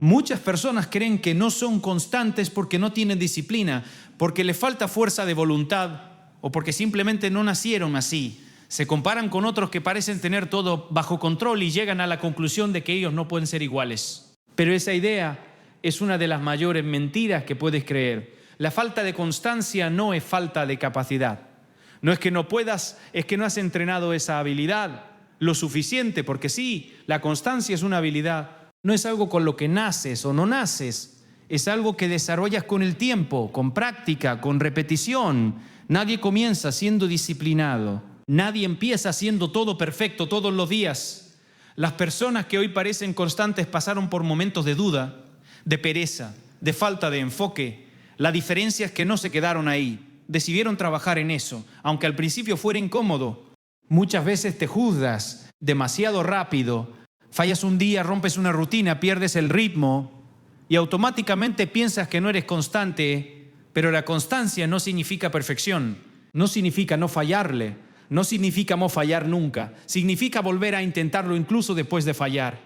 Muchas personas creen que no son constantes porque no tienen disciplina, porque les falta fuerza de voluntad o porque simplemente no nacieron así. Se comparan con otros que parecen tener todo bajo control y llegan a la conclusión de que ellos no pueden ser iguales. Pero esa idea es una de las mayores mentiras que puedes creer. La falta de constancia no es falta de capacidad. No es que no puedas, es que no has entrenado esa habilidad lo suficiente, porque sí, la constancia es una habilidad. No es algo con lo que naces o no naces, es algo que desarrollas con el tiempo, con práctica, con repetición. Nadie comienza siendo disciplinado, nadie empieza haciendo todo perfecto todos los días. Las personas que hoy parecen constantes pasaron por momentos de duda, de pereza, de falta de enfoque. La diferencia es que no se quedaron ahí, decidieron trabajar en eso, aunque al principio fuera incómodo. Muchas veces te juzgas demasiado rápido. Fallas un día, rompes una rutina, pierdes el ritmo y automáticamente piensas que no eres constante, pero la constancia no significa perfección, no significa no fallarle, no significa no fallar nunca, significa volver a intentarlo incluso después de fallar.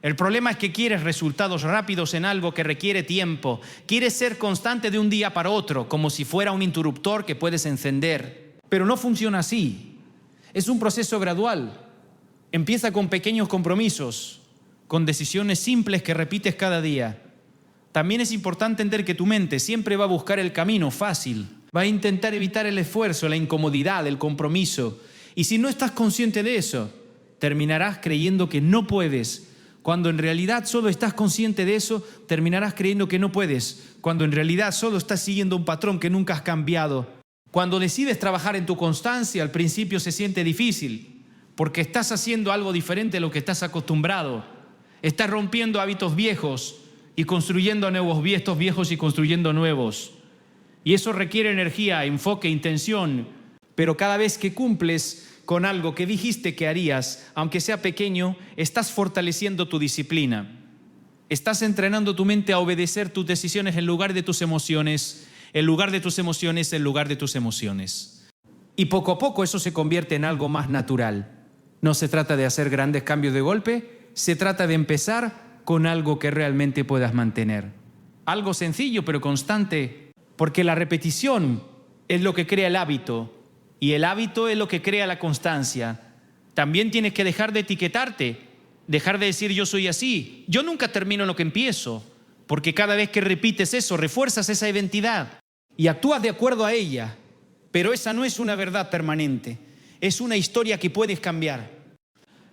El problema es que quieres resultados rápidos en algo que requiere tiempo, quieres ser constante de un día para otro, como si fuera un interruptor que puedes encender, pero no funciona así, es un proceso gradual. Empieza con pequeños compromisos, con decisiones simples que repites cada día. También es importante entender que tu mente siempre va a buscar el camino fácil, va a intentar evitar el esfuerzo, la incomodidad, el compromiso. Y si no estás consciente de eso, terminarás creyendo que no puedes. Cuando en realidad solo estás consciente de eso, terminarás creyendo que no puedes. Cuando en realidad solo estás siguiendo un patrón que nunca has cambiado. Cuando decides trabajar en tu constancia, al principio se siente difícil, porque estás haciendo algo diferente de lo que estás acostumbrado. Estás rompiendo hábitos viejos y construyendo nuevos hábitos viejos y construyendo nuevos. Y eso requiere energía, enfoque, intención. Pero cada vez que cumples con algo que dijiste que harías, aunque sea pequeño, estás fortaleciendo tu disciplina. Estás entrenando tu mente a obedecer tus decisiones en lugar de tus emociones, en lugar de tus emociones, en lugar de tus emociones. Y poco a poco eso se convierte en algo más natural. No se trata de hacer grandes cambios de golpe, se trata de empezar con algo que realmente puedas mantener. Algo sencillo pero constante, porque la repetición es lo que crea el hábito y el hábito es lo que crea la constancia. También tienes que dejar de etiquetarte, dejar de decir yo soy así. Yo nunca termino lo que empiezo, porque cada vez que repites eso, refuerzas esa identidad y actúas de acuerdo a ella. Pero esa no es una verdad permanente. Es una historia que puedes cambiar.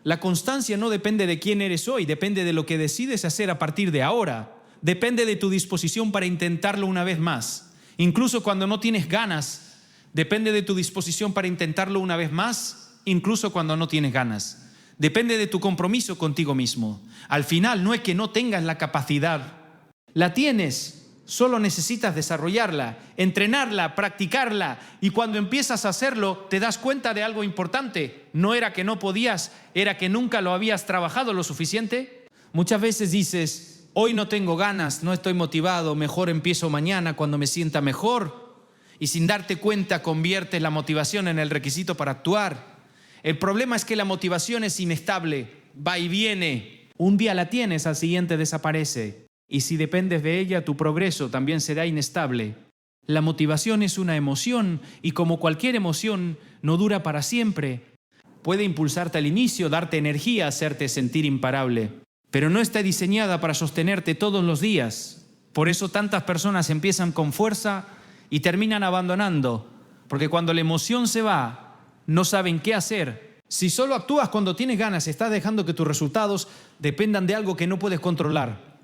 La constancia no depende de quién eres hoy, depende de lo que decides hacer a partir de ahora. Depende de tu disposición para intentarlo una vez más. Incluso cuando no tienes ganas, depende de tu disposición para intentarlo una vez más, incluso cuando no tienes ganas. Depende de tu compromiso contigo mismo. Al final no es que no tengas la capacidad, la tienes. Solo necesitas desarrollarla, entrenarla, practicarla y cuando empiezas a hacerlo te das cuenta de algo importante. No era que no podías, era que nunca lo habías trabajado lo suficiente. Muchas veces dices, hoy no tengo ganas, no estoy motivado, mejor empiezo mañana cuando me sienta mejor. Y sin darte cuenta conviertes la motivación en el requisito para actuar. El problema es que la motivación es inestable, va y viene. Un día la tienes, al siguiente desaparece. Y si dependes de ella, tu progreso también será inestable. La motivación es una emoción y como cualquier emoción, no dura para siempre. Puede impulsarte al inicio, darte energía, hacerte sentir imparable, pero no está diseñada para sostenerte todos los días. Por eso tantas personas empiezan con fuerza y terminan abandonando, porque cuando la emoción se va, no saben qué hacer. Si solo actúas cuando tienes ganas, estás dejando que tus resultados dependan de algo que no puedes controlar.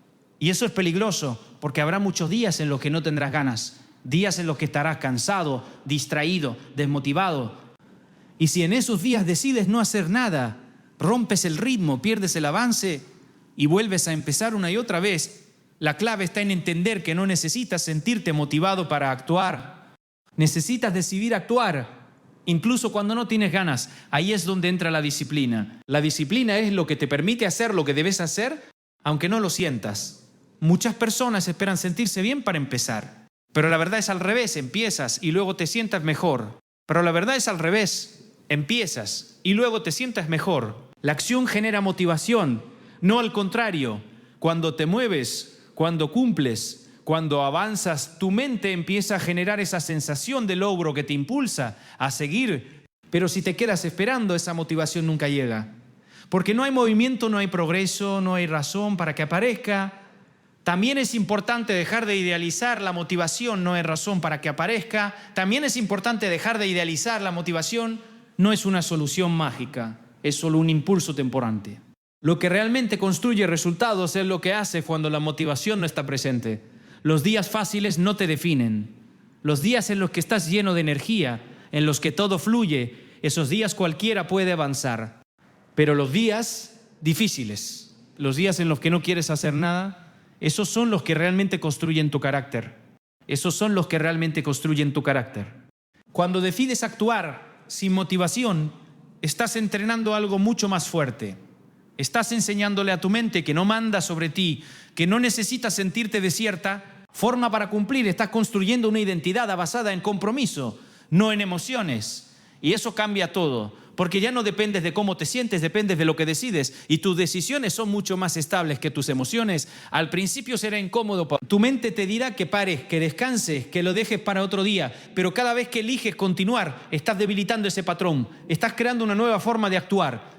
Y eso es peligroso, porque habrá muchos días en los que no tendrás ganas, días en los que estarás cansado, distraído, desmotivado. Y si en esos días decides no hacer nada, rompes el ritmo, pierdes el avance y vuelves a empezar una y otra vez, la clave está en entender que no necesitas sentirte motivado para actuar. Necesitas decidir actuar, incluso cuando no tienes ganas. Ahí es donde entra la disciplina. La disciplina es lo que te permite hacer lo que debes hacer, aunque no lo sientas. Muchas personas esperan sentirse bien para empezar, pero la verdad es al revés, empiezas y luego te sientas mejor. Pero la verdad es al revés, empiezas y luego te sientas mejor. La acción genera motivación, no al contrario. Cuando te mueves, cuando cumples, cuando avanzas, tu mente empieza a generar esa sensación de logro que te impulsa a seguir. Pero si te quedas esperando, esa motivación nunca llega. Porque no hay movimiento, no hay progreso, no hay razón para que aparezca. También es importante dejar de idealizar la motivación, no hay razón para que aparezca. También es importante dejar de idealizar la motivación, no es una solución mágica, es solo un impulso temporante. Lo que realmente construye resultados es lo que haces cuando la motivación no está presente. Los días fáciles no te definen. Los días en los que estás lleno de energía, en los que todo fluye, esos días cualquiera puede avanzar. Pero los días difíciles, los días en los que no quieres hacer nada, esos son los que realmente construyen tu carácter. Esos son los que realmente construyen tu carácter. Cuando decides actuar sin motivación, estás entrenando algo mucho más fuerte. Estás enseñándole a tu mente que no manda sobre ti, que no necesitas sentirte desierta, forma para cumplir. Estás construyendo una identidad basada en compromiso, no en emociones. Y eso cambia todo. Porque ya no dependes de cómo te sientes, dependes de lo que decides. Y tus decisiones son mucho más estables que tus emociones. Al principio será incómodo. Tu mente te dirá que pares, que descanses, que lo dejes para otro día. Pero cada vez que eliges continuar, estás debilitando ese patrón. Estás creando una nueva forma de actuar.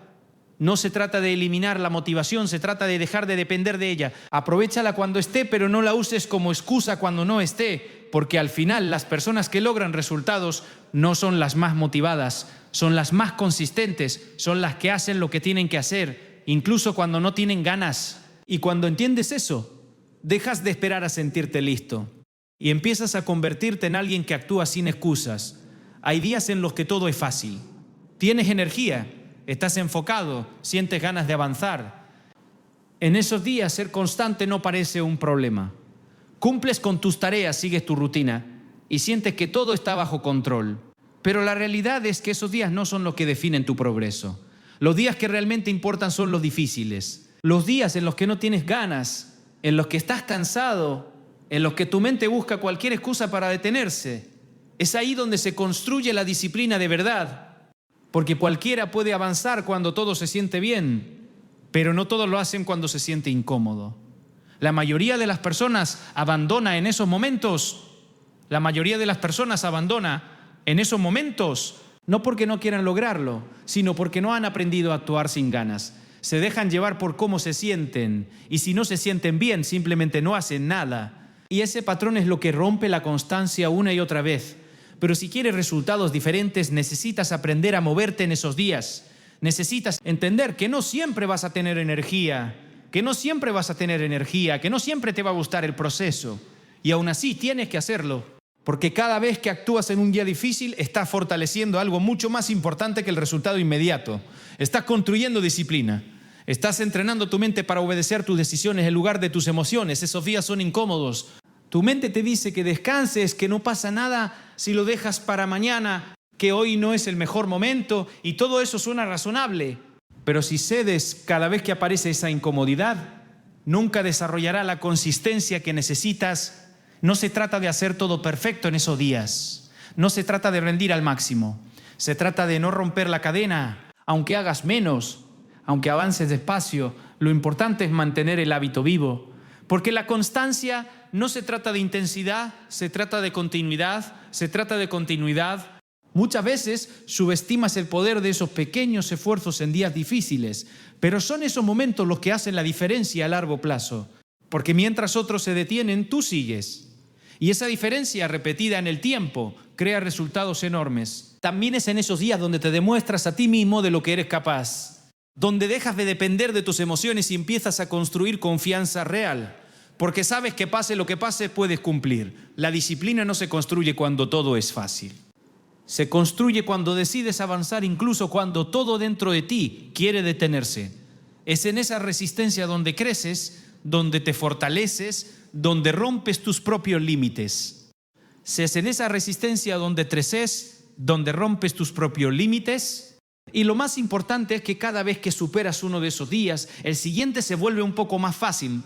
No se trata de eliminar la motivación, se trata de dejar de depender de ella. Aprovéchala cuando esté, pero no la uses como excusa cuando no esté. Porque al final las personas que logran resultados no son las más motivadas, son las más consistentes, son las que hacen lo que tienen que hacer, incluso cuando no tienen ganas. Y cuando entiendes eso, dejas de esperar a sentirte listo y empiezas a convertirte en alguien que actúa sin excusas. Hay días en los que todo es fácil. Tienes energía, estás enfocado, sientes ganas de avanzar. En esos días ser constante no parece un problema. Cumples con tus tareas, sigues tu rutina y sientes que todo está bajo control. Pero la realidad es que esos días no son los que definen tu progreso. Los días que realmente importan son los difíciles. Los días en los que no tienes ganas, en los que estás cansado, en los que tu mente busca cualquier excusa para detenerse. Es ahí donde se construye la disciplina de verdad. Porque cualquiera puede avanzar cuando todo se siente bien, pero no todos lo hacen cuando se siente incómodo. La mayoría de las personas abandona en esos momentos. La mayoría de las personas abandona en esos momentos, no porque no quieran lograrlo, sino porque no han aprendido a actuar sin ganas. Se dejan llevar por cómo se sienten y si no se sienten bien, simplemente no hacen nada. Y ese patrón es lo que rompe la constancia una y otra vez. Pero si quieres resultados diferentes, necesitas aprender a moverte en esos días. Necesitas entender que no siempre vas a tener energía, que no siempre te va a gustar el proceso. Y aún así tienes que hacerlo. Porque cada vez que actúas en un día difícil, estás fortaleciendo algo mucho más importante que el resultado inmediato. Estás construyendo disciplina. Estás entrenando tu mente para obedecer tus decisiones en lugar de tus emociones. Esos días son incómodos. Tu mente te dice que descanses, que no pasa nada si lo dejas para mañana, que hoy no es el mejor momento, y todo eso suena razonable. Pero si cedes cada vez que aparece esa incomodidad, nunca desarrollará la consistencia que necesitas. No se trata de hacer todo perfecto en esos días. No se trata de rendir al máximo. Se trata de no romper la cadena, aunque hagas menos, aunque avances despacio. Lo importante es mantener el hábito vivo. Porque la constancia no se trata de intensidad, se trata de continuidad, Muchas veces subestimas el poder de esos pequeños esfuerzos en días difíciles, pero son esos momentos los que hacen la diferencia a largo plazo. Porque mientras otros se detienen, tú sigues. Y esa diferencia repetida en el tiempo crea resultados enormes. También es en esos días donde te demuestras a ti mismo de lo que eres capaz. Donde dejas de depender de tus emociones y empiezas a construir confianza real. Porque sabes que pase lo que pase, puedes cumplir. La disciplina no se construye cuando todo es fácil. Se construye cuando decides avanzar, incluso cuando todo dentro de ti quiere detenerse. Es en esa resistencia donde creces, donde te fortaleces, donde rompes tus propios límites. Es en esa resistencia donde creces, donde rompes tus propios límites. Y lo más importante es que cada vez que superas uno de esos días, el siguiente se vuelve un poco más fácil.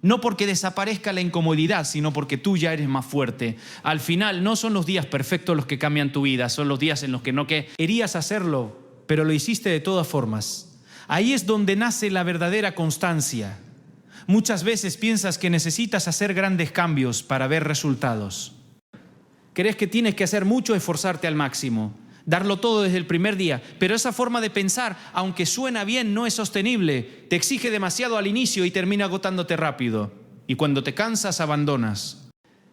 No porque desaparezca la incomodidad, sino porque tú ya eres más fuerte. Al final no son los días perfectos los que cambian tu vida, son los días en los que no querías hacerlo, pero lo hiciste de todas formas. Ahí es donde nace la verdadera constancia. Muchas veces piensas que necesitas hacer grandes cambios para ver resultados. Crees que tienes que hacer mucho, esforzarte al máximo, darlo todo desde el primer día, pero esa forma de pensar, aunque suena bien, no es sostenible. Te exige demasiado al inicio y termina agotándote rápido. Y cuando te cansas, abandonas.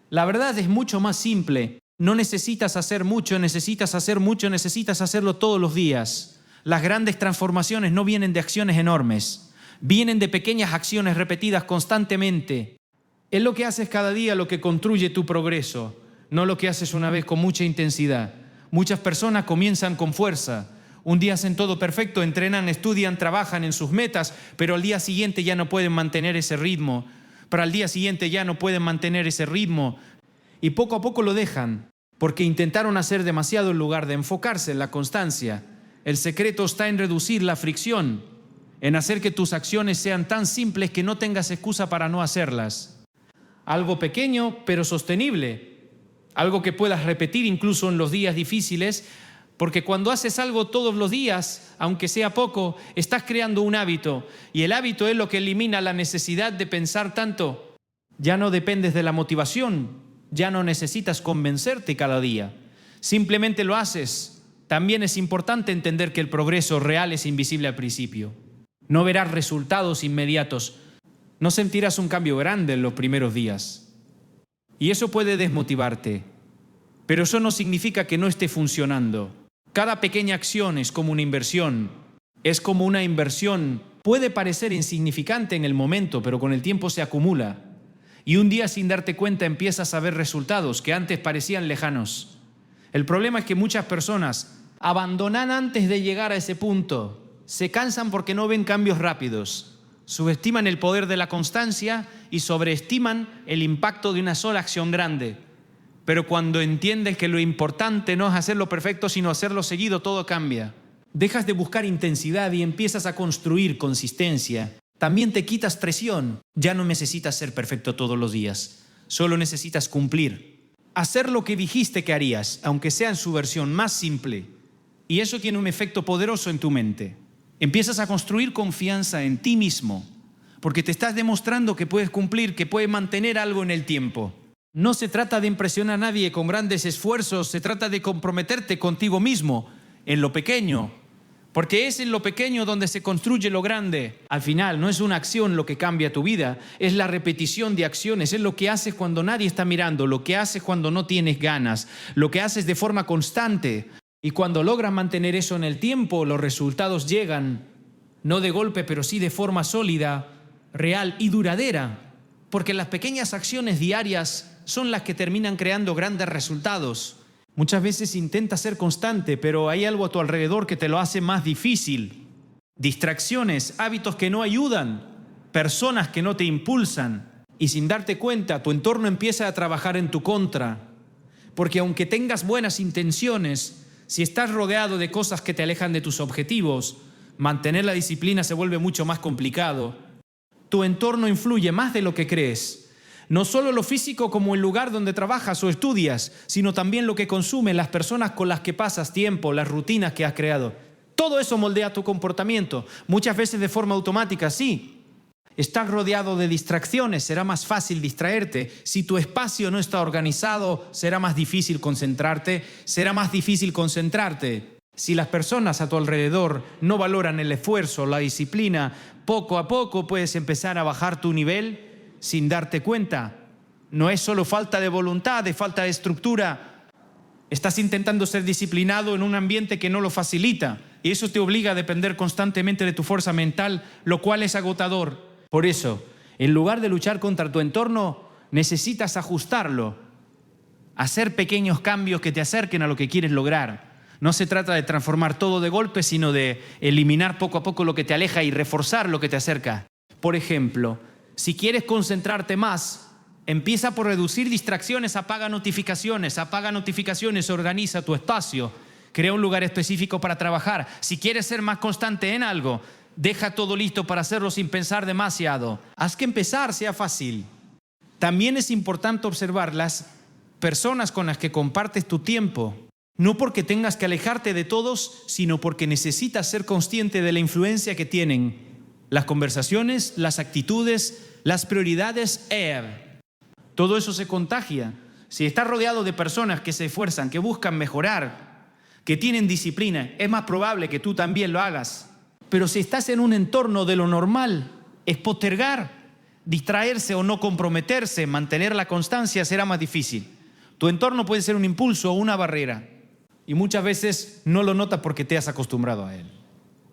La verdad es mucho más simple. No necesitas hacer mucho, necesitas hacerlo todos los días. Las grandes transformaciones no vienen de acciones enormes. Vienen de pequeñas acciones repetidas constantemente. Es lo que haces cada día lo que construye tu progreso, no lo que haces una vez con mucha intensidad. Muchas personas comienzan con fuerza. Un día hacen todo perfecto, entrenan, estudian, trabajan en sus metas, pero al día siguiente ya no pueden mantener ese ritmo. Y poco a poco lo dejan, porque intentaron hacer demasiado en lugar de enfocarse en la constancia. El secreto está en reducir la fricción, en hacer que tus acciones sean tan simples que no tengas excusa para no hacerlas. Algo pequeño pero sostenible, algo que puedas repetir incluso en los días difíciles, porque cuando haces algo todos los días, aunque sea poco, estás creando un hábito, y el hábito es lo que elimina la necesidad de pensar tanto. Ya no dependes de la motivación, ya no necesitas convencerte cada día, simplemente lo haces. También es importante entender que el progreso real es invisible al principio. No verás resultados inmediatos, no sentirás un cambio grande en los primeros días. Y eso puede desmotivarte, pero eso no significa que no esté funcionando. Cada pequeña acción es como una inversión. Puede parecer insignificante en el momento, pero con el tiempo se acumula. Y un día sin darte cuenta empiezas a ver resultados que antes parecían lejanos. El problema es que muchas personas abandonan antes de llegar a ese punto. Se cansan porque no ven cambios rápidos. Subestiman el poder de la constancia y sobreestiman el impacto de una sola acción grande. Pero cuando entiendes que lo importante no es hacerlo perfecto, sino hacerlo seguido, todo cambia. Dejas de buscar intensidad y empiezas a construir consistencia. También te quitas presión. Ya no necesitas ser perfecto todos los días. Solo necesitas cumplir. Hacer lo que dijiste que harías, aunque sea en su versión más simple. Y eso tiene un efecto poderoso en tu mente. Empiezas a construir confianza en ti mismo, porque te estás demostrando que puedes cumplir, que puedes mantener algo en el tiempo. No se trata de impresionar a nadie con grandes esfuerzos, se trata de comprometerte contigo mismo en lo pequeño, porque es en lo pequeño donde se construye lo grande. Al final, no es una acción lo que cambia tu vida, es la repetición de acciones, es lo que haces cuando nadie está mirando, lo que haces cuando no tienes ganas, lo que haces de forma constante. Y cuando logras mantener eso en el tiempo, los resultados llegan, no de golpe, pero sí de forma sólida, real y duradera. Porque las pequeñas acciones diarias son las que terminan creando grandes resultados. Muchas veces intentas ser constante, pero hay algo a tu alrededor que te lo hace más difícil. Distracciones, hábitos que no ayudan, personas que no te impulsan. Y sin darte cuenta, tu entorno empieza a trabajar en tu contra. Porque aunque tengas buenas intenciones, si estás rodeado de cosas que te alejan de tus objetivos, mantener la disciplina se vuelve mucho más complicado. Tu entorno influye más de lo que crees. No solo lo físico como el lugar donde trabajas o estudias, sino también lo que consumen, las personas con las que pasas tiempo, las rutinas que has creado. Todo eso moldea tu comportamiento, muchas veces de forma automática, sí. Estás rodeado de distracciones, será más fácil distraerte. Si tu espacio no está organizado, será más difícil concentrarte. Si las personas a tu alrededor no valoran el esfuerzo, la disciplina, poco a poco puedes empezar a bajar tu nivel sin darte cuenta. No es solo falta de voluntad, es falta de estructura. Estás intentando ser disciplinado en un ambiente que no lo facilita. Y eso te obliga a depender constantemente de tu fuerza mental, lo cual es agotador. Por eso, en lugar de luchar contra tu entorno, necesitas ajustarlo, hacer pequeños cambios que te acerquen a lo que quieres lograr. No se trata de transformar todo de golpe, sino de eliminar poco a poco lo que te aleja y reforzar lo que te acerca. Por ejemplo, si quieres concentrarte más, empieza por reducir distracciones, apaga notificaciones, organiza tu espacio, crea un lugar específico para trabajar. Si quieres ser más constante en algo, deja todo listo para hacerlo sin pensar demasiado. Haz que empezar sea fácil. También es importante observar las personas con las que compartes tu tiempo. No porque tengas que alejarte de todos, sino porque necesitas ser consciente de la influencia que tienen las conversaciones, las actitudes, las prioridades todo eso se contagia. Si estás rodeado de personas que se esfuerzan, que buscan mejorar, que tienen disciplina, es más probable que tú también lo hagas. Pero si estás en un entorno de lo normal, es postergar, distraerse o no comprometerse, mantener la constancia será más difícil. Tu entorno puede ser un impulso o una barrera y muchas veces no lo notas porque te has acostumbrado a él.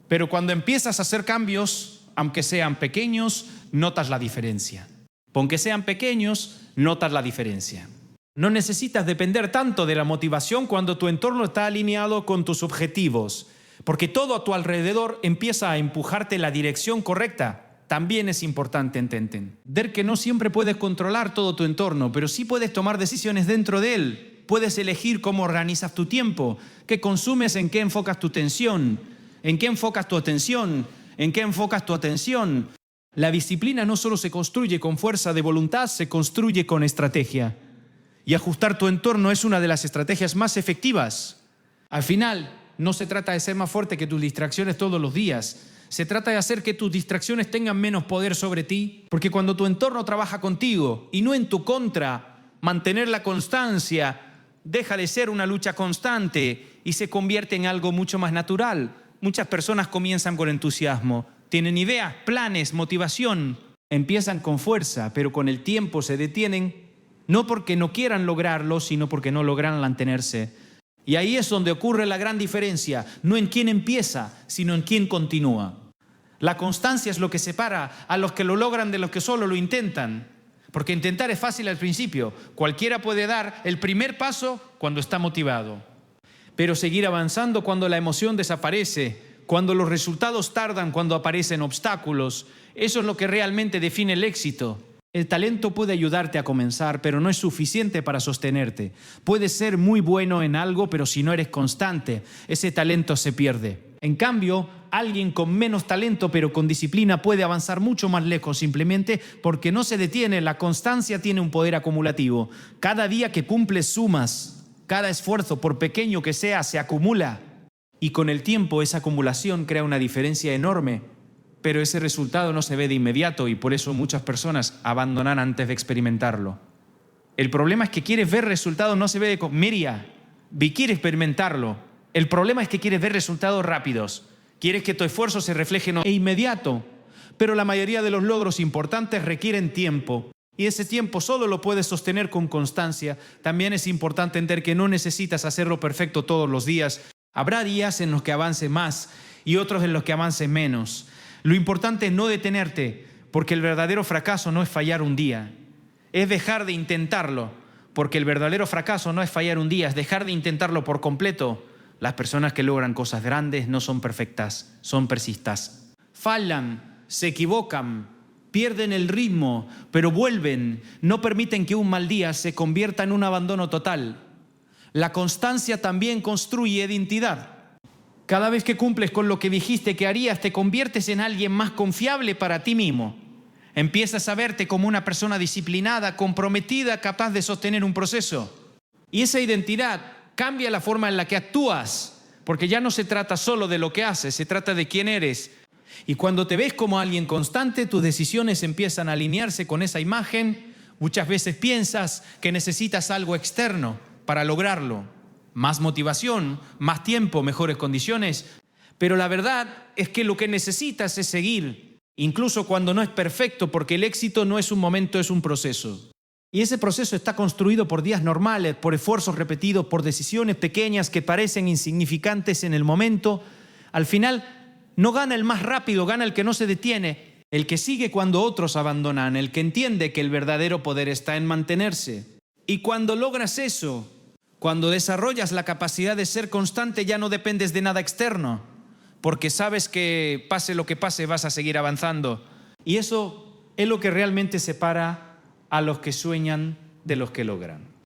Pero cuando empiezas a hacer cambios, aunque sean pequeños, notas la diferencia. Aunque sean pequeños, notas la diferencia. No necesitas depender tanto de la motivación cuando tu entorno está alineado con tus objetivos, porque todo a tu alrededor empieza a empujarte en la dirección correcta. También es importante entender que no siempre puedes controlar todo tu entorno, pero sí puedes tomar decisiones dentro de él. Puedes elegir cómo organizas tu tiempo, qué consumes, en qué enfocas tu atención, en qué enfocas tu atención, en qué enfocas tu atención. La disciplina no solo se construye con fuerza de voluntad, se construye con estrategia. Y ajustar tu entorno es una de las estrategias más efectivas. Al final, no se trata de ser más fuerte que tus distracciones todos los días. Se trata de hacer que tus distracciones tengan menos poder sobre ti, porque cuando tu entorno trabaja contigo y no en tu contra, mantener la constancia deja de ser una lucha constante y se convierte en algo mucho más natural. Muchas personas comienzan con entusiasmo, tienen ideas, planes, motivación, empiezan con fuerza, pero con el tiempo se detienen, no porque no quieran lograrlo, sino porque no logran mantenerse. Y ahí es donde ocurre la gran diferencia, no en quién empieza, sino en quién continúa. La constancia es lo que separa a los que lo logran de los que solo lo intentan. Porque intentar es fácil al principio. Cualquiera puede dar el primer paso cuando está motivado. Pero seguir avanzando cuando la emoción desaparece, cuando los resultados tardan, cuando aparecen obstáculos, eso es lo que realmente define el éxito. El talento puede ayudarte a comenzar, pero no es suficiente para sostenerte. Puedes ser muy bueno en algo, pero si no eres constante, ese talento se pierde. En cambio, alguien con menos talento, pero con disciplina, puede avanzar mucho más lejos simplemente porque no se detiene. La constancia tiene un poder acumulativo. Cada día que cumples sumas. Cada esfuerzo, por pequeño que sea, se acumula. Y con el tiempo esa acumulación crea una diferencia enorme. Pero ese resultado no se ve de inmediato y por eso muchas personas abandonan antes de experimentarlo. El problema es que quieres ver resultados, no se ve de... Miriam, quiere experimentarlo. El problema es que quieres ver resultados rápidos. Quieres que tu esfuerzo se refleje en inmediato. Pero la mayoría de los logros importantes requieren tiempo. Y ese tiempo solo lo puedes sostener con constancia. También es importante entender que no necesitas hacerlo perfecto todos los días. Habrá días en los que avance más y otros en los que avance menos. Lo importante es no detenerte, porque el verdadero fracaso no es fallar un día, es dejar de intentarlo, porque el verdadero fracaso no es fallar un día, es dejar de intentarlo por completo. Las personas que logran cosas grandes no son perfectas, son persistas. Fallan, se equivocan, pierden el ritmo, pero vuelven, no permiten que un mal día se convierta en un abandono total. La constancia también construye identidad. Cada vez que cumples con lo que dijiste que harías, te conviertes en alguien más confiable para ti mismo. Empiezas a verte como una persona disciplinada, comprometida, capaz de sostener un proceso. Y esa identidad cambia la forma en la que actúas, porque ya no se trata solo de lo que haces, se trata de quién eres. Y cuando te ves como alguien constante, tus decisiones empiezan a alinearse con esa imagen. Muchas veces piensas que necesitas algo externo para lograrlo. Más motivación, más tiempo, mejores condiciones. Pero la verdad es que lo que necesitas es seguir, incluso cuando no es perfecto, porque el éxito no es un momento, es un proceso. Y ese proceso está construido por días normales, por esfuerzos repetidos, por decisiones pequeñas que parecen insignificantes en el momento. Al final, no gana el más rápido, gana el que no se detiene, el que sigue cuando otros abandonan, el que entiende que el verdadero poder está en mantenerse. Y cuando logras eso, cuando desarrollas la capacidad de ser constante, ya no dependes de nada externo, porque sabes que pase lo que pase vas a seguir avanzando. Y eso es lo que realmente separa a los que sueñan de los que logran.